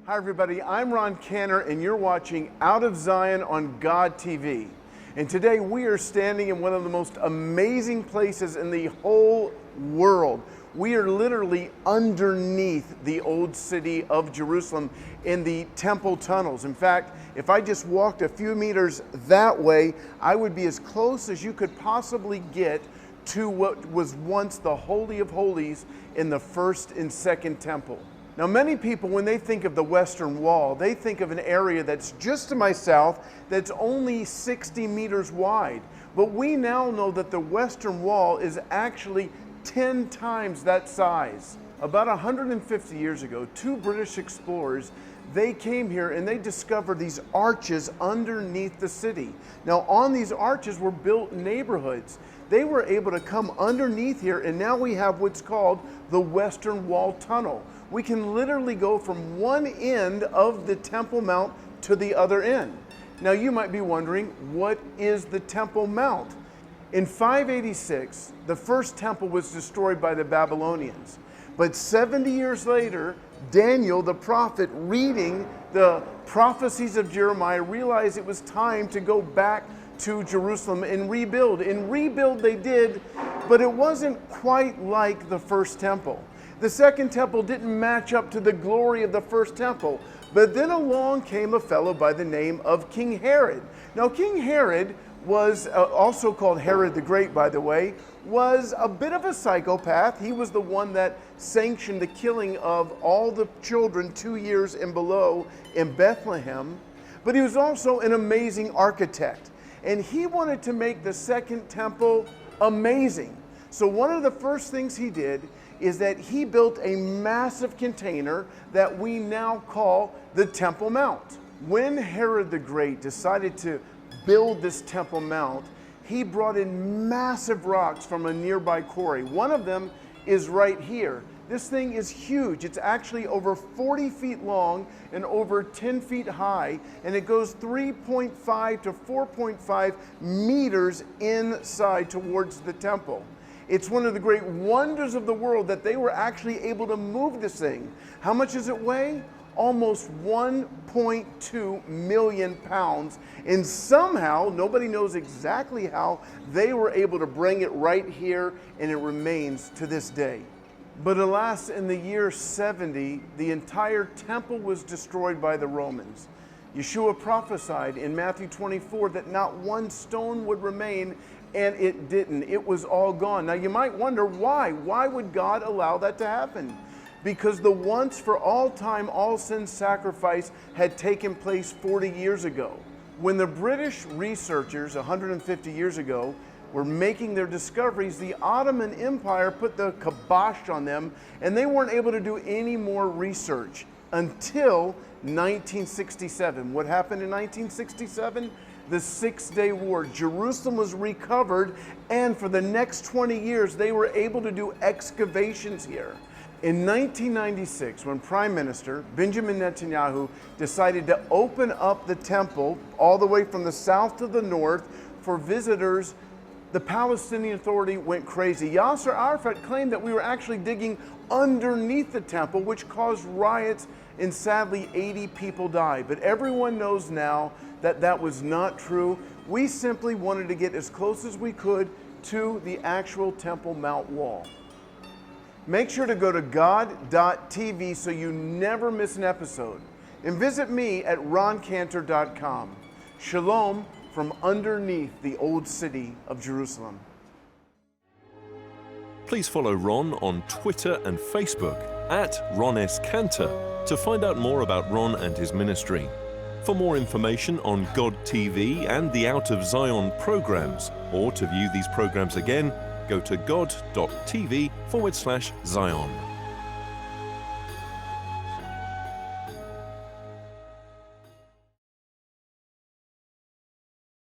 Hi everybody, I'm Ron Cantor and you're watching Out of Zion on God TV. And today we are standing in one of the most amazing places in the whole world. We are literally underneath the old city of Jerusalem in the temple tunnels. In fact, if I just walked a few meters that way, I would be as close as you could possibly get to what was once the Holy of Holies in the first and second temple. Now, many people, when they think of the Western Wall, they think of an area that's just to my south that's only 60 meters wide. But we now know that the Western Wall is actually 10 times that size. About 150 years ago, two British explorers, they came here and they discovered these arches underneath the city. Now, on these arches were built neighborhoods. They were able to come underneath here, and now we have what's called the Western Wall Tunnel. We can literally go from one end of the Temple Mount to the other end. Now you might be wondering, what is the Temple Mount? In 586, the first temple was destroyed by the Babylonians. But 70 years later, Daniel, the prophet, reading the prophecies of Jeremiah, realized it was time to go back to Jerusalem and rebuild. And rebuild they did, but it wasn't quite like the first temple. The second temple didn't match up to the glory of the first temple. But then along came a fellow by the name of King Herod. Now, King Herod was also called Herod the Great, by the way, was a bit of a psychopath. He was the one that sanctioned the killing of all the children 2 years and below in Bethlehem. But he was also an amazing architect. And he wanted to make the second temple amazing. So one of the first things he did is that he built a massive container that we now call the Temple Mount. When Herod the Great decided to build this Temple Mount, he brought in massive rocks from a nearby quarry. One of them is right here. This thing is huge. It's actually over 40 feet long and over 10 feet high, and it goes 3.5 to 4.5 meters inside towards the temple. It's one of the great wonders of the world that they were actually able to move this thing. How much does it weigh? Almost 1.2 million pounds. And somehow, nobody knows exactly how, they were able to bring it right here, and it remains to this day. But alas, in the year 70, the entire temple was destroyed by the Romans. Yeshua prophesied in Matthew 24 that not one stone would remain, and it didn't. It was all gone. Now you might wonder why. Why would God allow that to happen? Because the once for all time, all sin sacrifice had taken place 40 years ago. When the British researchers 150 years ago were making their discoveries, the Ottoman Empire put the kibosh on them, and they weren't able to do any more research until 1967. What happened in 1967? The Six-Day War. Jerusalem was recovered, and for the next 20 years, they were able to do excavations here. In 1996, when Prime Minister Benjamin Netanyahu decided to open up the temple all the way from the south to the north for visitors, the Palestinian Authority went crazy. Yasser Arafat claimed that we were actually digging underneath the temple, which caused riots, and sadly 80 people died. But everyone knows now that that was not true. We simply wanted to get as close as we could to the actual Temple Mount wall. Make sure to go to God.tv so you never miss an episode. And visit me at roncantor.com. Shalom from underneath the old city of Jerusalem. Please follow Ron on Twitter and Facebook at Ron S. Cantor to find out more about Ron and his ministry. For more information on God TV and the Out of Zion programs, or to view these programs again, go to god.tv/Zion.